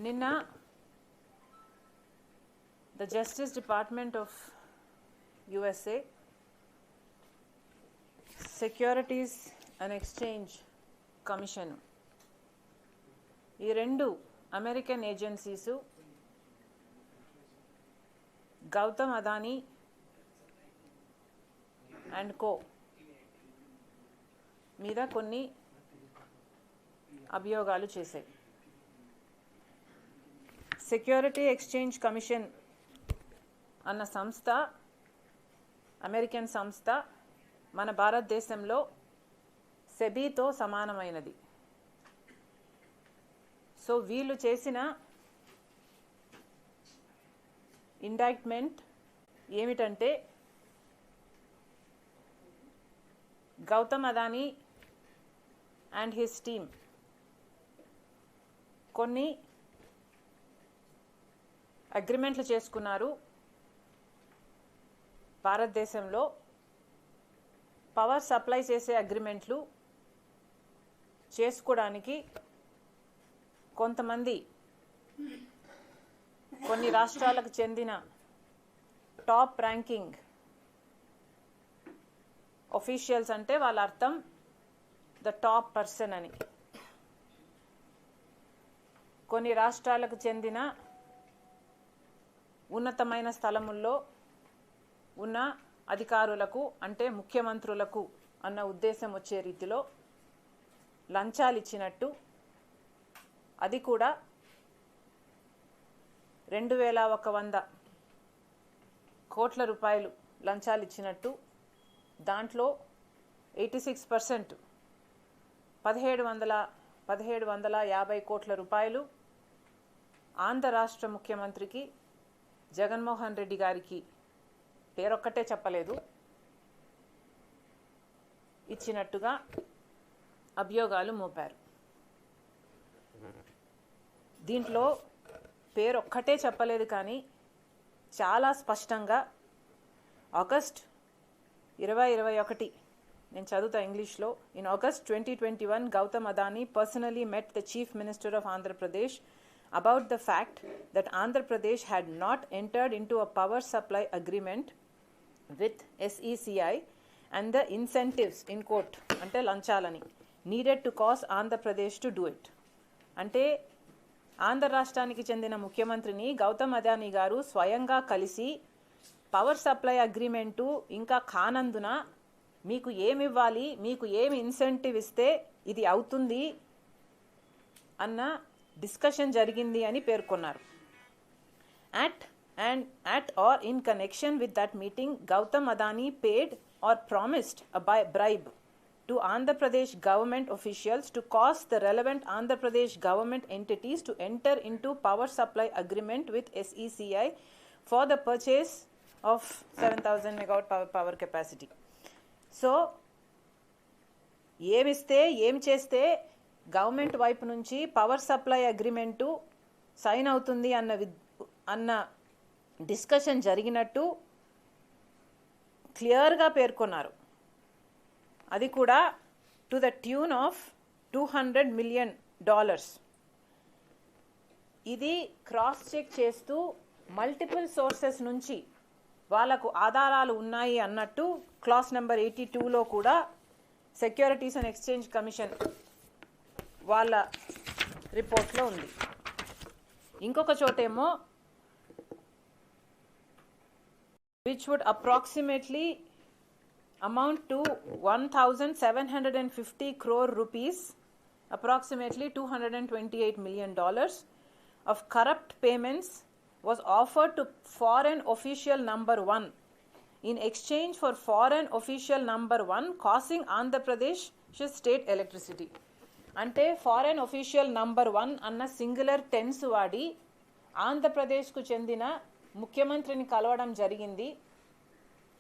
నిన్న the Justice Department of USA, Securities and Exchange Commission, ఈ రెండు American agencies Gautam Adani and co మీద కొన్ని అభియోగాలు చేశాయి. సెక్యూరిటీ ఎక్స్చేంజ్ కమిషన్ అన్న సంస్థ అమెరికన్ సంస్థ మన భారతదేశంలో సెబీతో సమానమైనది. సో వీళ్ళు చేసిన ఇండైట్మెంట్ ఏమిటంటే Gautam Adani and his team కొన్ని అగ్రిమెంట్లు చేసుకున్నారు. భారతదేశంలో పవర్ సప్లై చేసే అగ్రిమెంట్లు చేసుకోవడానికి కొంతమంది కొన్ని రాష్ట్రాలకు చెందిన టాప్ ర్యాంకింగ్ ఆఫీషియల్స్, అంటే వాళ్ళ అర్థం ద టాప్ పర్సన్ అని, కొన్ని రాష్ట్రాలకు చెందిన ఉన్నతమైన స్థలముల్లో ఉన్న అధికారులకు, అంటే ముఖ్యమంత్రులకు అన్న ఉద్దేశం వచ్చే రీతిలో లంచాలు ఇచ్చినట్టు, అది కూడా 2100 కోట్ల రూపాయలు లంచాలు ఇచ్చినట్టు, దాంట్లో 86% 1750 కోట్ల రూపాయలు ఆంధ్ర రాష్ట్ర ముఖ్యమంత్రికి జగన్మోహన్ రెడ్డి గారికి, పేరొక్కటే చెప్పలేదు, ఇచ్చినట్టుగా అభియోగాలు మోపారు. దీంట్లో పేరొక్కటే చెప్పలేదు, కానీ చాలా స్పష్టంగా ఆగస్ట్ 2021 నేను చదువుతా ఇంగ్లీష్లో. In August 2021 Gautam Adani personally met the Chief Minister of Andhra Pradesh about the fact that Andhra Pradesh had not entered into a power supply agreement with SECI and the incentives in quote ante lanchalani needed to cause Andhra Pradesh to do it. అంటే ఆంధ్ర రాష్ట్రానికి చెందిన ముఖ్యమంత్రిని గౌతమ్ అదానీ గారు స్వయంగా కలిసి power supply agreement ఇంకా కానందున మీకు ఏమి ఇవ్వాలి, మీకు ఏమి ఇన్సెంటివ్ ఇస్తే ఇది అవుతుంది అన్న డిస్కషన్ జరిగింది అని పేర్కొన్నారు. At or in connection with that meeting, Gautam Adani paid or promised a bribe to Andhra Pradesh government officials to cause the relevant Andhra Pradesh government entities to enter into power supply agreement with SECI for the purchase of 7,000 megawatt power capacity. So ఏమిస్తే ఏం చేస్తే government వైపు నుంచి power supply agreement sign అవుతుంది అన్న discussion జరిగినట్టు క్లియర్గా పేర్కొన్నారు. అది కూడా to the tune of $200 million. ఇది క్రాస్ చెక్ చేస్తూ మల్టిపుల్ సోర్సెస్ నుంచి వాళ్ళకు ఆధారాలు ఉన్నాయి అన్నట్టు క్లాస్ నెంబర్ 82లో కూడా సెక్యూరిటీస్ అండ్ ఎక్స్చేంజ్ కమిషన్ వాళ్ళ రిపోర్ట్లో ఉంది. ఇంకొక చోటేమో which would approximately amount to 1,750 crore rupees, approximately $228 million of corrupt payments was offered to foreign official number 1 in exchange for foreign official number 1 causing Andhra Pradesh state electricity. అంటే foreign official number 1 అన్న singular tense వాడి ఆంధ్రప్రదేశ్కు చెందిన ముఖ్యమంత్రిని కలవడం జరిగింది,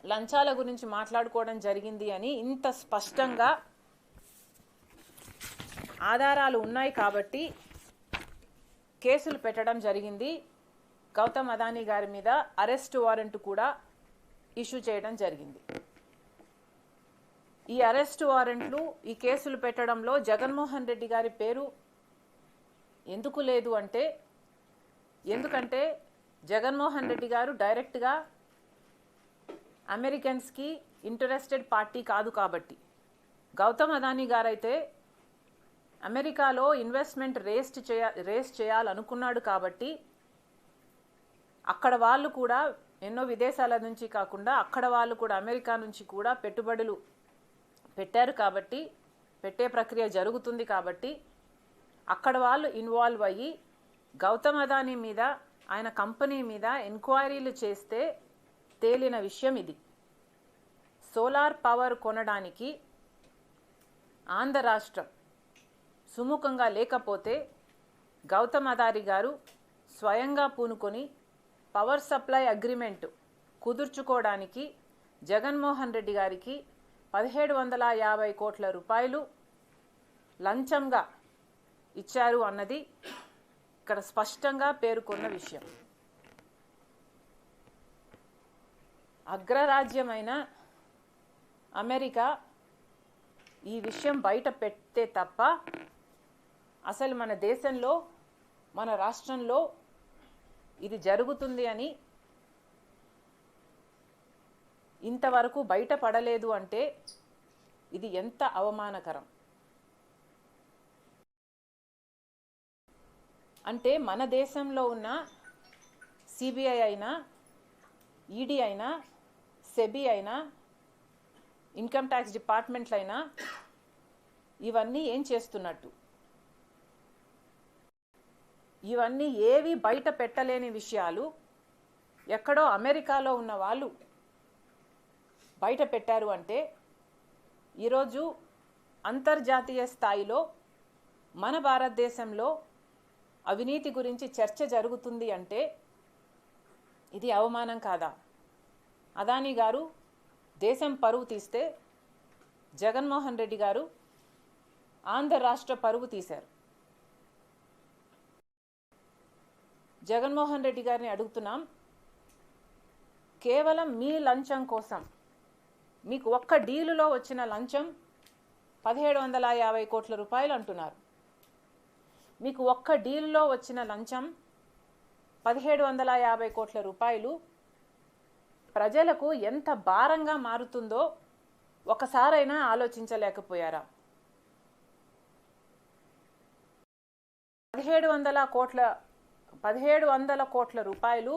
లంచాల గురించి మాట్లాడుకోవడం జరిగింది అని ఇంత స్పష్టంగా ఆధారాలు ఉన్నాయి కాబట్టి కేసులు పెట్టడం జరిగింది. గౌతమ్ అదానీ గారి మీద అరెస్ట్ వారెంట్ కూడా ఇష్యూ చేయడం జరిగింది. ఈ అరెస్ట్ వారెంట్లు, ఈ కేసులు పెట్టడంలో జగన్మోహన్ రెడ్డి గారి పేరు ఎందుకు లేదు అంటే ఎందుకంటే జగన్మోహన్ రెడ్డి గారు డైరెక్ట్గా అమెరికన్స్కి ఇంట్రెస్టెడ్ పార్టీ కాదు కాబట్టి. గౌతమ్ అదానీ గారైతే అమెరికాలో ఇన్వెస్ట్మెంట్ రేస్ చేయాలనుకున్నాడు కాబట్టి అక్కడ వాళ్ళు కూడా ఎన్నో విదేశాల నుంచి కాకుండా అక్కడ వాళ్ళు కూడా అమెరికా నుంచి కూడా పెట్టుబడులు పెట్టారు కాబట్టి, పెట్టే ప్రక్రియ జరుగుతుంది కాబట్టి అక్కడ వాళ్ళు ఇన్వాల్వ్ అయ్యి గౌతమ్ అదానీ మీద, ఆయన కంపెనీ మీద ఎంక్వైరీలు చేస్తే తేలిన విషయం ఇది. సోలార్ పవర్ కొనడానికి ఆంధ్ర రాష్ట్రం సుముఖంగా లేకపోతే గౌతమ్ అదానీ గారు స్వయంగా పూనుకొని పవర్ సప్లై అగ్రిమెంట్ కుదుర్చుకోవడానికి జగన్మోహన్ రెడ్డి గారికి 1750 కోట్ల రూపాయలు లంచంగా ఇచ్చారు అన్నది ఇక్కడ స్పష్టంగా పేర్కొన్న విషయం. అగ్రరాజ్యమైన అమెరికా ఈ విషయం బయట పెడితే తప్ప అసలు మన దేశంలో, మన రాష్ట్రంలో ఇది జరుగుతుంది అని ఇంతవరకు బయటపడలేదు అంటే ఇది ఎంత అవమానకరం. అంటే మన దేశంలో ఉన్న సిబిఐ అయినా, ఈడీ అయినా, సెబీ అయినా, ఇన్కమ్ ట్యాక్స్ డిపార్ట్మెంట్లైనా ఇవన్నీ ఏం చేస్తున్నట్టు? ఇవన్నీ ఏవి బయట పెట్టలేని విషయాలు ఎక్కడో అమెరికాలో ఉన్న వాళ్ళు బయట పెట్టారు అంటే ఈరోజు అంతర్జాతీయ స్థాయిలో మన భారతదేశంలో అవినీతి గురించి చర్చ జరుగుతుంది అంటే ఇది అవమానం కాదా? అదానీ గారు దేశం పరువు తీస్తే జగన్మోహన్ రెడ్డి గారు ఆంధ్ర రాష్ట్ర పరువు తీశారు. జగన్మోహన్ రెడ్డి గారిని అడుగుతున్నాం, కేవలం మీ లంచం కోసం, మీకు ఒక్క డీలులో వచ్చిన లంచం 1750 కోట్ల రూపాయలు అంటున్నారు. మీకు ఒక్క డీలులో వచ్చిన లంచం 1750 కోట్ల రూపాయలు ప్రజలకు ఎంత భారంగా మారుతుందో ఒకసారైనా ఆలోచించలేకపోయారా? 1700 కోట్ల రూపాయలు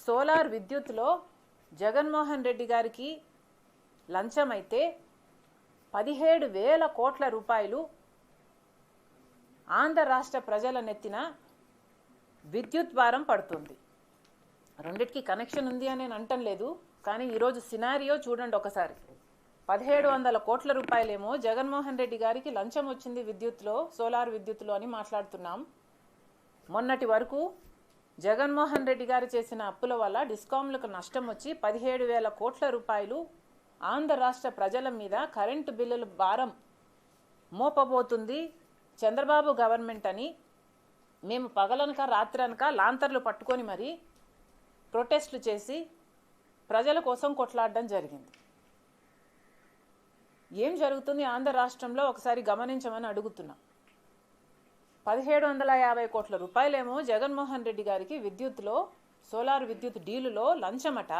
సోలార్ విద్యుత్లో జగన్మోహన్ రెడ్డి గారికి లంచం అయితే 17,000 కోట్ల రూపాయలు ఆంధ్ర రాష్ట్ర ప్రజల నెత్తిన విద్యుత్ భారం పడుతుంది. రెండిటికి కనెక్షన్ ఉంది అని నేను అంటం లేదు, కానీ ఈరోజు సినారియో చూడండి ఒకసారి. 1700 కోట్ల రూపాయలేమో జగన్మోహన్ రెడ్డి గారికి లంచం వచ్చింది విద్యుత్లో, సోలార్ విద్యుత్లో అని మాట్లాడుతున్నాం. మొన్నటి వరకు జగన్మోహన్ రెడ్డి గారు చేసిన అప్పుల వల్ల డిస్కామ్లకు నష్టం వచ్చి 17,000 కోట్ల రూపాయలు ఆంధ్ర రాష్ట్ర ప్రజల మీద కరెంటు బిల్లుల భారం మోపబోతుంది చంద్రబాబు గవర్నమెంట్ అని మేము పగలనక రాత్రనక లాంతర్లు పట్టుకొని మరి ప్రొటెస్టులు చేసి ప్రజల కోసం కొట్లాడడం జరిగింది. ఏం జరుగుతుంది ఆంధ్ర రాష్ట్రంలో ఒకసారి గమనించమని అడుగుతున్నాం. 1750 కోట్ల రూపాయలేమో జగన్మోహన్ రెడ్డి గారికి విద్యుత్లో, సోలార్ విద్యుత్ డీలులో లంచమట.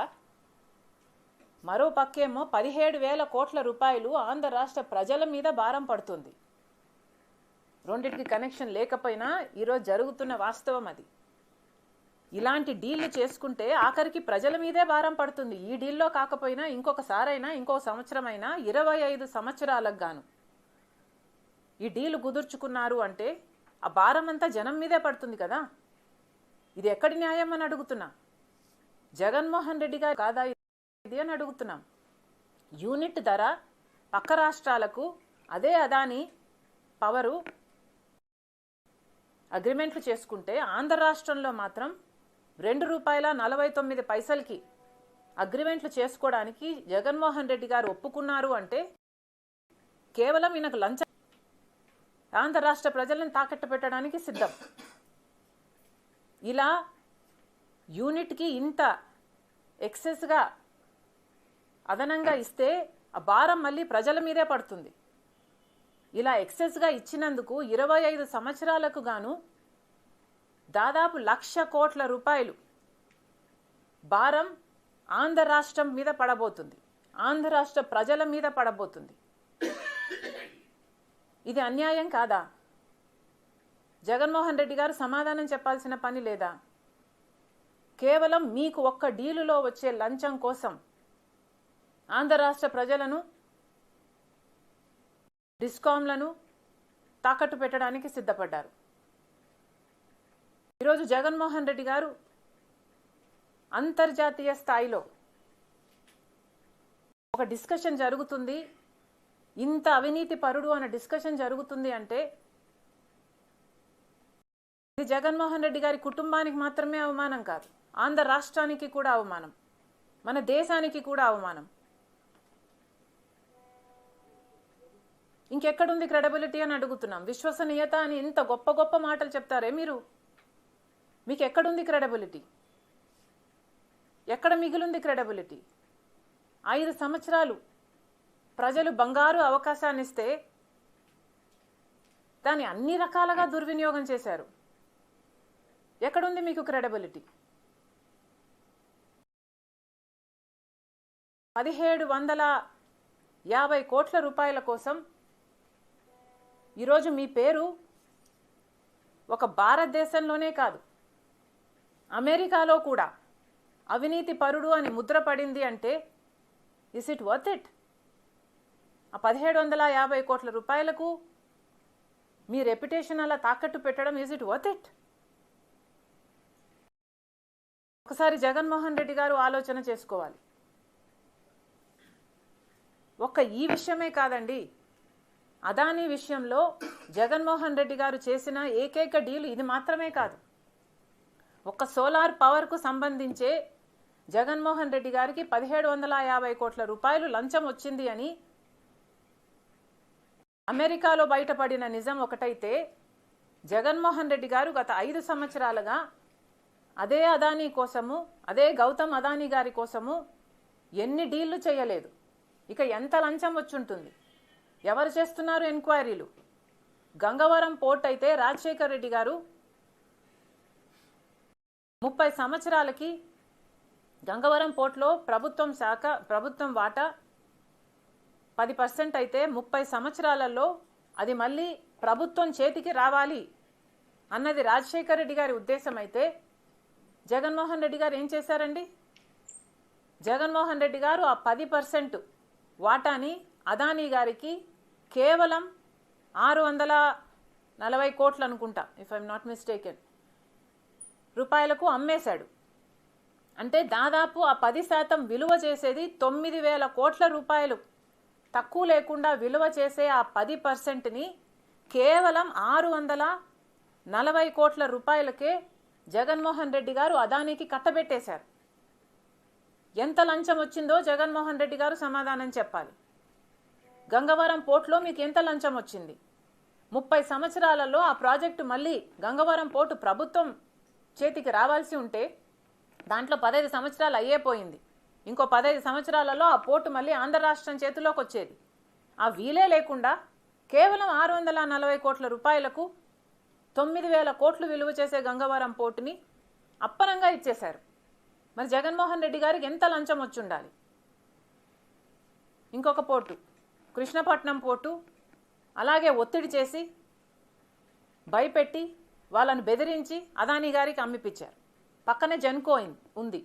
మరో పక్కేమో 17,000 కోట్ల రూపాయలు ఆంధ్ర రాష్ట్ర ప్రజల మీద భారం పడుతుంది. రెండింటికి కనెక్షన్ లేకపోయినా ఈరోజు జరుగుతున్న వాస్తవం అది. ఇలాంటి డీళ్లు చేసుకుంటే ఆఖరికి ప్రజల మీదే భారం పడుతుంది. ఈ డీల్లో కాకపోయినా ఇంకొకసారైనా, ఇంకో సంవత్సరమైనా 25 సంవత్సరాలకు గాను ఈ డీలు కుదుర్చుకున్నారు అంటే ఆ భారం అంతా జనం మీదే పడుతుంది కదా. ఇది ఎక్కడి న్యాయం అని అడుగుతున్నా. జగన్మోహన్ రెడ్డి గారు కాదా ఇది అని అడుగుతున్నాం. యూనిట్ ధర పక్క రాష్ట్రాలకు అదే అదానీ పవరు అగ్రిమెంట్లు చేసుకుంటే ఆంధ్ర రాష్ట్రంలో మాత్రం ₹2.49 అగ్రిమెంట్లు చేసుకోవడానికి జగన్మోహన్ రెడ్డి గారు ఒప్పుకున్నారు అంటే కేవలం ఈయనకు లంచం, ఆంధ్ర రాష్ట్ర ప్రజలను తాకట్టు పెట్టడానికి సిద్ధం. ఇలా యూనిట్కి ఇంత ఎక్సెస్గా అదనంగా ఇస్తే ఆ భారం మళ్ళీ ప్రజల మీదే పడుతుంది. ఇలా ఎక్సెస్గా ఇచ్చినందుకు 25 సంవత్సరాలకు గాను దాదాపు 1,00,000 కోట్ల రూపాయలు భారం ఆంధ్ర రాష్ట్రం మీద పడబోతుంది, ఆంధ్ర రాష్ట్ర ప్రజల మీద పడబోతుంది. ఇది అన్యాయం కాదా? జగన్మోహన్ రెడ్డి గారు సమాధానం చెప్పాల్సిన పని లేదా? కేవలం మీకు ఒక్క డీలులో వచ్చే లంచం కోసం ఆంధ్ర రాష్ట్ర ప్రజలను, డిస్కాంలను తాకట్టు పెట్టడానికి సిద్ధపడ్డారు. ఈరోజు జగన్మోహన్ రెడ్డి గారు అంతర్జాతీయ స్థాయిలో ఒక డిస్కషన్ జరుగుతుంది, ఇంత అవినీతి పరుడు అనే డిస్కషన్ జరుగుతుంది అంటే ఇది జగన్మోహన్ రెడ్డి గారి కుటుంబానికి మాత్రమే అవమానం కాదు, ఆంధ్ర రాష్ట్రానికి కూడా అవమానం, మన దేశానికి కూడా అవమానం. ఇంకెక్కడుంది క్రెడిబిలిటీ అని అడుగుతున్నాం. విశ్వసనీయత అని ఇంత గొప్ప గొప్ప మాటలు చెప్తారే మీరు, మీకు ఎక్కడుంది క్రెడిబిలిటీ? ఎక్కడ మిగిలింది క్రెడిబిలిటీ? 5 సంవత్సరాలు ప్రజలు బంగారు అవకాశాన్ని ఇస్తే దాన్ని అన్ని రకాలుగా దుర్వినియోగం చేశారు. ఎక్కడుంది మీకు క్రెడిబిలిటీ? 1750 కోట్ల రూపాయల కోసం ఈరోజు మీ పేరు ఒక భారతదేశంలోనే కాదు, అమెరికాలో కూడా అవినీతి పరుడు అని ముద్ర పడింది అంటే ఇస్ ఇట్ వర్త్ ఇట్? ఆ 1750 కోట్ల రూపాయలకు మీ రెప్యుటేషన్ అలా తాకట్టు పెట్టడం ఇస్ ఇట్ వర్త్ ఇట్? ఒకసారి జగన్మోహన్ రెడ్డి గారు ఆలోచన చేసుకోవాలి. ఒక్క ఈ విషయమే కాదండి, అదానీ విషయంలో జగన్మోహన్ రెడ్డి గారు చేసిన ఏకైక డీల్ ఇది మాత్రమే కాదు. ఒక్క సోలార్ పవర్కు సంబంధించే జగన్మోహన్ రెడ్డి గారికి 1750 కోట్ల రూపాయలు లంచం వచ్చింది అని అమెరికాలో బయటపడిన నిజం ఒకటైతే, జగన్మోహన్ రెడ్డి గారు గత 5 సంవత్సరాలుగా అదే అదానీ కోసము, అదే గౌతమ్ అదానీ గారి కోసము ఎన్ని డీళ్లు చేయలేదు? ఇక ఎంత లంచం వచ్చుంటుంది? ఎవరు చేస్తున్నారు ఎంక్వైరీలు? గంగవరం పోర్ట్ అయితే రాజశేఖర్ రెడ్డి గారు 30 సంవత్సరాలకి గంగవరం పోర్ట్లో ప్రభుత్వం వాటా 10% అయితే 30 సంవత్సరాలలో అది మళ్ళీ ప్రభుత్వం చేతికి రావాలి అన్నది రాజశేఖర్ రెడ్డి గారి ఉద్దేశం అయితే, జగన్మోహన్ రెడ్డి గారు ఏం చేశారండి? జగన్మోహన్ రెడ్డి గారు ఆ 10% వాటాని అదానీ గారికి కేవలం 640 కోట్లు అనుకుంటా, ఇఫ్ ఐఎమ్ నాట్ మిస్టేకెన్, రూపాయలకు అమ్మేశాడు. అంటే దాదాపు ఆ 10% విలువ చేసేది 9,000 కోట్ల రూపాయలు. తక్కువ లేకుండా విలువ చేసే ఆ 10%ని కేవలం 640 కోట్ల రూపాయలకే జగన్మోహన్ రెడ్డి గారు అదానీకి కట్టబెట్టేశారు. ఎంత లంచం వచ్చిందో జగన్మోహన్ రెడ్డి గారు సమాధానం చెప్పాలి. గంగవరం పోర్టులో మీకు ఎంత లంచం వచ్చింది? 30 సంవత్సరాలలో ఆ ప్రాజెక్టు మళ్ళీ గంగవరం పోర్టు ప్రభుత్వం చేతికి రావాల్సి ఉంటే దాంట్లో 15 సంవత్సరాలు అయ్యేపోయింది. ఇంకో 15 సంవత్సరాలలో ఆ పోర్టు మళ్ళీ ఆంధ్ర రాష్ట్రం చేతిలోకి వచ్చేది. ఆ వీలే లేకుండా కేవలం 640 కోట్ల రూపాయలకు 9,000 కోట్లు విలువ చేసే గంగవరం పోర్టుని అప్పనంగా ఇచ్చేశారు. మరి జగన్మోహన్ రెడ్డి గారికి ఎంత లంచం వచ్చి ఉండాలి? ఇంకొక పోర్టు కృష్ణపట్నం పోర్టు అలాగే ఒత్తిడి చేసి భయపెట్టి వాళ్ళని బెదిరించి అదానీ గారికి అమ్మిపించారు. పక్కనే జెన్కో ఉంది.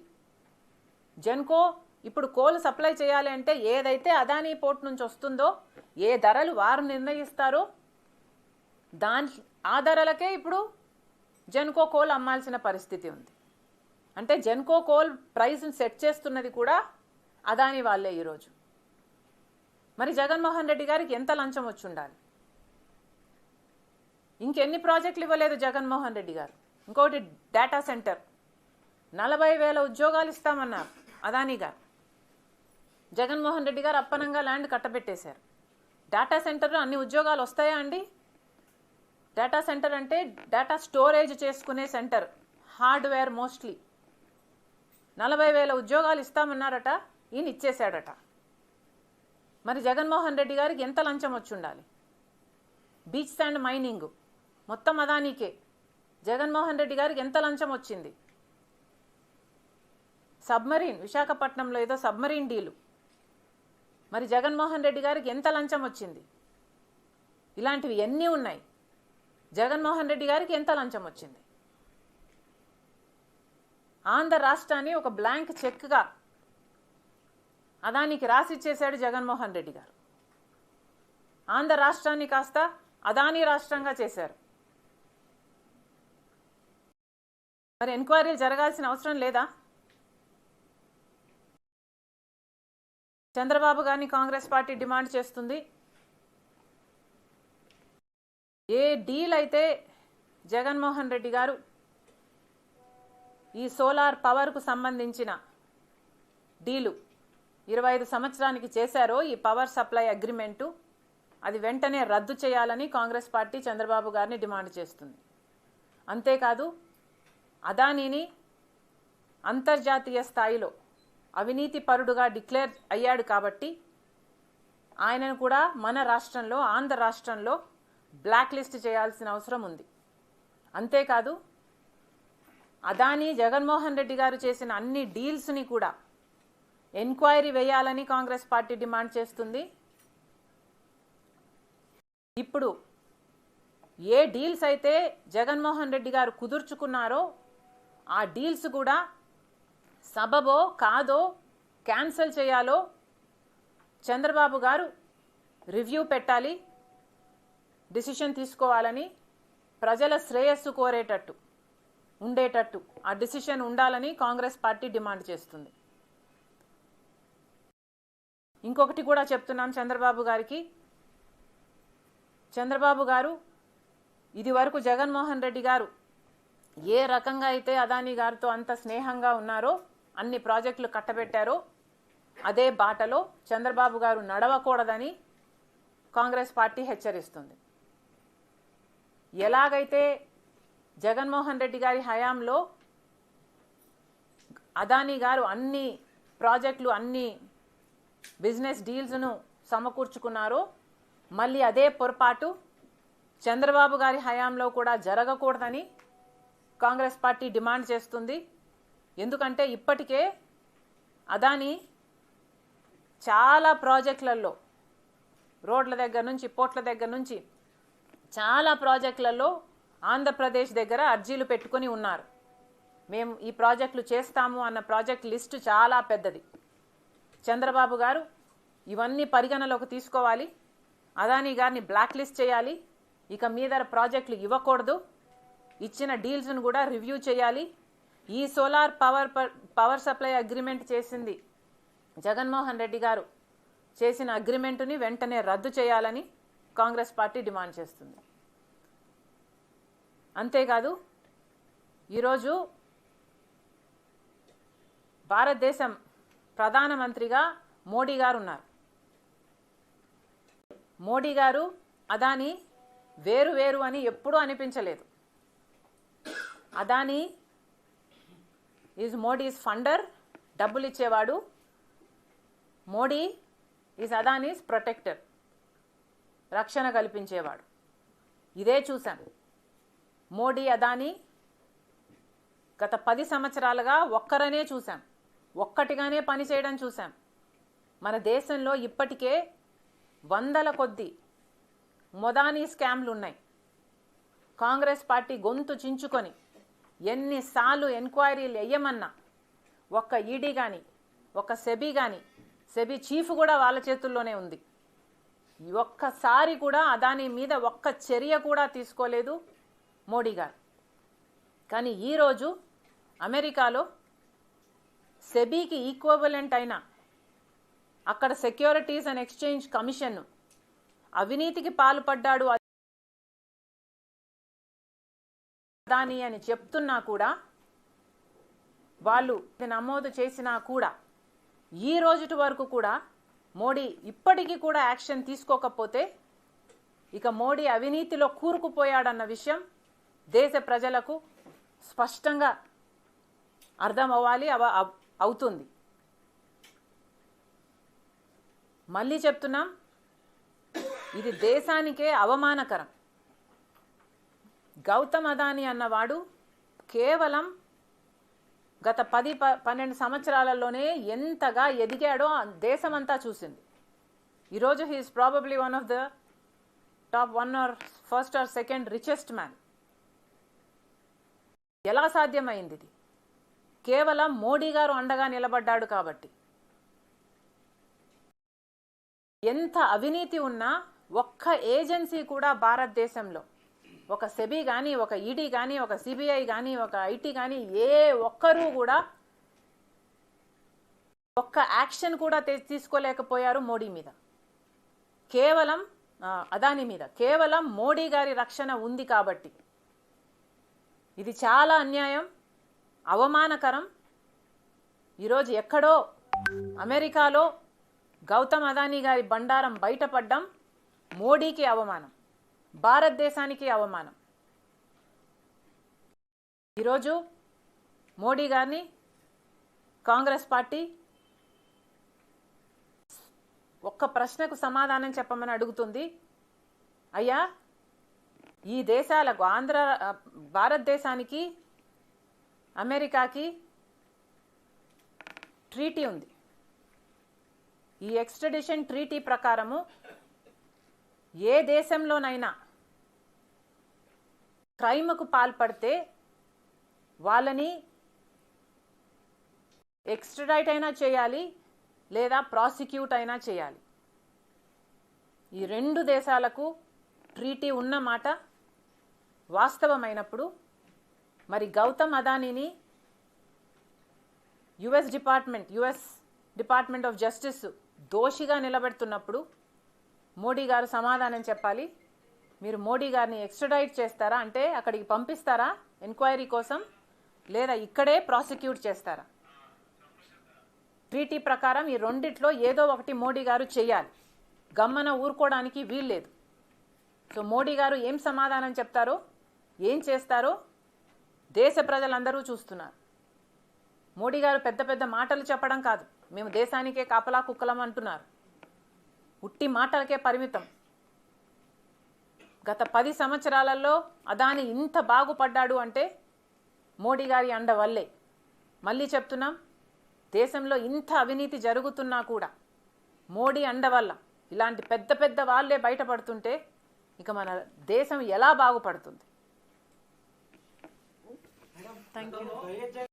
జెన్కో ఇప్పుడు కోల్ సప్లై చేయాలి అంటే ఏదైతే అదానీ పోర్ట్ నుంచి వస్తుందో, ఏ ధరలు వారు నిర్ణయిస్తారో ఆ ధరలకే ఇప్పుడు జెన్కో కోల్ అమ్మాల్సిన పరిస్థితి ఉంది. అంటే జెన్కో కోల్ ప్రైస్ని సెట్ చేస్తున్నది కూడా అదానీ వాళ్ళే ఈరోజు. మరి జగన్మోహన్ రెడ్డి గారికి ఎంత లంచం వచ్చి ఉండాలి? ఇంకెన్ని ప్రాజెక్టులు ఇవ్వలేదు జగన్మోహన్ రెడ్డి గారు? ఇంకోటి డేటా సెంటర్ 40,000 ఉద్యోగాలు ఇస్తామన్నారు అదానీ గారు. జగన్మోహన్ రెడ్డి గారు అప్పనంగా ల్యాండ్ కట్టబెట్టేశారు. డేటా సెంటర్లో అన్ని ఉద్యోగాలు వస్తాయా అండి? డేటా సెంటర్ అంటే డేటా స్టోరేజ్ చేసుకునే సెంటర్, హార్డ్వేర్ మోస్ట్లీ. 40,000 ఉద్యోగాలు ఇస్తామన్నారట, ఈయన ఇచ్చేశాడట. మరి జగన్మోహన్ రెడ్డి గారికి ఎంత లంచం వచ్చి ఉండాలి? బీచ్ శాండ్ మైనింగ్ మొత్తం అదానీకే. జగన్మోహన్ రెడ్డి గారికి ఎంత లంచం వచ్చింది? సబ్మరీన్, విశాఖపట్నంలో ఏదో సబ్మరీన్ డీలు, మరి జగన్మోహన్ రెడ్డి గారికి ఎంత లంచం వచ్చింది? ఇలాంటివి ఎన్ని ఉన్నాయి? జగన్మోహన్ రెడ్డి గారికి ఎంత లంచం వచ్చింది? ఆంధ్ర రాష్ట్రాన్ని ఒక బ్లాంక్ చెక్గా అదానికి రాసిచ్చేశాడు జగన్మోహన్ రెడ్డి గారు. ఆంధ్ర రాష్ట్రాన్ని కాస్త అదానీ రాష్ట్రంగా చేశారు. మరి ఎంక్వైరీలు జరగాల్సిన అవసరం లేదా? చంద్రబాబు గారిని కాంగ్రెస్ పార్టీ డిమాండ్ చేస్తుంది. ఏ డీల్ అయితే జగన్మోహన్ రెడ్డి గారు ఈ సోలార్ పవర్కు సంబంధించిన డీలు 25 సంవత్సరానికి చేశారో, ఈ పవర్ సప్లై అగ్రిమెంటు, అది వెంటనే రద్దు చేయాలని కాంగ్రెస్ పార్టీ చంద్రబాబు గారిని డిమాండ్ చేస్తుంది. అంతేకాదు, అదానీని అంతర్జాతీయ స్థాయిలో అవినీతి పరుడుగా డిక్లేర్ అయ్యాడు కాబట్టి ఆయనను కూడా మన రాష్ట్రంలో, ఆంధ్ర రాష్ట్రంలో బ్లాక్ లిస్ట్ చేయాల్సిన అవసరం ఉంది. అంతేకాదు, అదానీ జగన్మోహన్ రెడ్డి గారు చేసిన అన్ని డీల్స్ని కూడా ఎంక్వైరీ వేయాలని కాంగ్రెస్ పార్టీ డిమాండ్ చేస్తుంది. ఇప్పుడు ఏ డీల్స్ అయితే జగన్మోహన్ రెడ్డి గారు కుదుర్చుకున్నారో ఆ డీల్స్ కూడా సబబో కాదో క్యాన్సిల్ చేయాలో చంద్రబాబు గారు రివ్యూ పెట్టాలి, డిసిషన్ తీసుకోవాలని, ప్రజల శ్రేయస్సు కోరేటట్టు ఉండేటట్టు ఆ డిసిషన్ ఉండాలని కాంగ్రెస్ పార్టీ డిమాండ్ చేస్తుంది. ఇంకొకటి కూడా చెప్తున్నాం చంద్రబాబు గారికి. చంద్రబాబు గారు ఇది వరకు జగన్మోహన్ రెడ్డి గారు ఏ రకంగా అయితే అదానీ గారితో అంత స్నేహంగా ఉన్నారో, అన్ని ప్రాజెక్టులు కట్టబెట్టారో, అదే బాటలో చంద్రబాబు గారు నడవకూడదని కాంగ్రెస్ పార్టీ హెచ్చరిస్తుంది. ఎలాగైతే జగన్మోహన్ రెడ్డి గారి హయాంలో అదానీ గారు అన్ని ప్రాజెక్టులు, అన్ని బిజినెస్ డీల్స్ను సమకూర్చుకున్నారో, మళ్ళీ అదే పొరపాటు చంద్రబాబు గారి హయాంలో కూడా జరగకూడదని కాంగ్రెస్ పార్టీ డిమాండ్ చేస్తుంది. ఎందుకంటే ఇప్పటికే అదానీ చాలా ప్రాజెక్టులలో, రోడ్ల దగ్గర నుంచి, పోర్ట్ల దగ్గర నుంచి చాలా ప్రాజెక్టులలో ఆంధ్రప్రదేశ్ దగ్గర అర్జీలు పెట్టుకొని ఉన్నారు. మేము ఈ ప్రాజెక్టులు చేస్తాము అన్న ప్రాజెక్ట్ లిస్టు చాలా పెద్దది. చంద్రబాబు గారు ఇవన్నీ పరిగణలోకి తీసుకోవాలి, అదానీ గారిని బ్లాక్ లిస్ట్ చేయాలి, ఇక మీద ప్రాజెక్టులు ఇవ్వకూడదు, ఇచ్చిన డీల్స్ను కూడా రివ్యూ చేయాలి. ఈ సోలార్ పవర్ సప్లై అగ్రిమెంట్ చేసింది జగన్మోహన్ రెడ్డి గారు చేసిన అగ్రిమెంటుని వెంటనే రద్దు చేయాలని కాంగ్రెస్ పార్టీ డిమాండ్ చేస్తుంది. అంతేకాదు, ఈరోజు భారతదేశం ప్రధానమంత్రిగా మోడీ గారు ఉన్నారు. మోడీ గారు అదానీ వేరు వేరు అని ఎప్పుడూ అనిపించలేదు. అదానీ ఈజ్ మోడీస్ ఫండర్, డబ్బులు ఇచ్చేవాడు. మోడీ ఈజ్ అదానీస్ ప్రొటెక్టర్, రక్షణ కల్పించేవాడు. ఇదే చూసాం. మోడీ అదానీ గత 10 సంవత్సరాలుగా ఒక్కరనే చూసాం, ఒక్కటిగానే పనిచేయడం చూసాం. మన దేశంలో ఇప్పటికే వందల కొద్ది మొదానీ స్కామ్లు ఉన్నాయి. కాంగ్రెస్ పార్టీ గొంతు చించుకొని ఎన్నిసార్లు ఎంక్వైరీలు వేయమన్నా ఒక్క ఈడీ కానీ, ఒక్క సెబీ కానీ, సెబీ చీఫ్ కూడా వాళ్ళ చేతుల్లోనే ఉంది. ఒక్కసారి కూడా అదానీ మీద ఒక్క చర్య కూడా తీసుకోలేదు మోడీ గారు. కానీ ఈరోజు అమెరికాలో సెబీకి ఈక్వలెంట్ అయిన అక్కడ సెక్యూరిటీస్ అండ్ ఎక్స్చేంజ్ కమిషన్ అవినీతికి పాల్పడ్డాడు అదానీ అని చెప్తున్నా కూడా, వాళ్ళు నమోదు చేసినా కూడా ఈ రోజుటి వరకు కూడా మోడీ ఇప్పటికీ కూడా యాక్షన్ తీసుకోకపోతే ఇక మోడీ అవినీతిలో కూరుకుపోయాడన్న విషయం దేశ ప్రజలకు స్పష్టంగా అర్థం అవ్వాలి, అవుతుంది. మళ్ళీ చెప్తున్నాం, ఇది దేశానికే అవమానకరం. గౌతమ్ అదానీ అన్నవాడు కేవలం గత 10-12 సంవత్సరాలలోనే ఎంతగా ఎదిగాడో దేశమంతా చూసింది. ఈరోజు he's probably one of the top 1 or first or second richest man. ఎలా సాధ్యమైంది ఇది? కేవలం మోడీ గారు అండగా నిలబడ్డాడు కాబట్టి. ఎంత అవినీతి ఉన్నా ఒక్క ఏజెన్సీ కూడా భారతదేశంలో, ఒక సెబీ కానీ, ఒక ఈడీ కానీ, ఒక సిబిఐ కానీ, ఒక ఐటీ కానీ, ఏ ఒక్కరూ కూడా ఒక్క యాక్షన్ కూడా తీసుకోలేకపోయారు మోడీ మీద, కేవలం అదానీ మీద. కేవలం మోడీ గారి రక్షణ ఉంది కాబట్టి. ఇది చాలా అన్యాయం, అవమానకరం. ఈరోజు ఎక్కడో అమెరికాలో గౌతమ్ అదానీ గారి బండారం బయటపడ్డం మోడీకి అవమానం, భారతదేశానికి అవమానం. ఈరోజు మోడీ గారిని కాంగ్రెస్ పార్టీ ఒక్క ప్రశ్నకు సమాధానం చెప్పమని అడుగుతుంది. అయ్యా, ఈ దేశాలకు భారతదేశానికి అమెరికాకి ట్రీటీ ఉంది. ఈ ఎక్స్ట్రడిషన్ ట్రీటీ ప్రకారము ఏ దేశంలోనైనా క్రైమ్కు పాల్పడితే వాళ్ళని ఎక్స్ట్రడైట్ అయినా చేయాలి, లేదా ప్రాసిక్యూట్ అయినా చేయాలి. ఈ 2 దేశాలకు ట్రీటీ ఉన్నమాట వాస్తవమైనప్పుడు మరి గౌతమ్ అదానీని యుఎస్ డిపార్ట్మెంట్ ఆఫ్ జస్టిస్ దోషిగా నిలబెడుతున్నప్పుడు మోడీ గారు సమాధానం చెప్పాలి. మీరు మోడీ గారిని ఎక్స్ట్రడైట్ చేస్తారా అంటే అక్కడికి పంపిస్తారా ఎంక్వైరీ కోసం, లేదా ఇక్కడే ప్రాసిక్యూట్ చేస్తారా? ట్రీటీ ప్రకారం ఈ రెండిట్లో ఏదో ఒకటి మోడీ గారు చేయాలి. గమ్మన ఊరుకోవడానికి వీల్లేదు. సో మోడీ గారు ఏం సమాధానం చెప్తారో, ఏం చేస్తారో దేశ ప్రజలందరూ చూస్తున్నారు. మోడీ గారు పెద్ద పెద్ద మాటలు చెప్పడం కాదు, మేము దేశానికే కాపలా కుక్కలం అంటున్నారు. ఉట్టి మాటలకే పరిమితం. గత 10 సంవత్సరాలలో అదానీ ఇంత బాగుపడ్డాడు అంటే మోడీ గారి అండ వల్లే. మళ్ళీ చెప్తున్నాం, దేశంలో ఇంత అవినీతి జరుగుతున్నా కూడా మోడీ అండ వల్ల ఇలాంటి పెద్ద పెద్ద వాళ్ళే బయటపడుతుంటే ఇక మన దేశం ఎలా బాగుపడుతుంది? Thank you.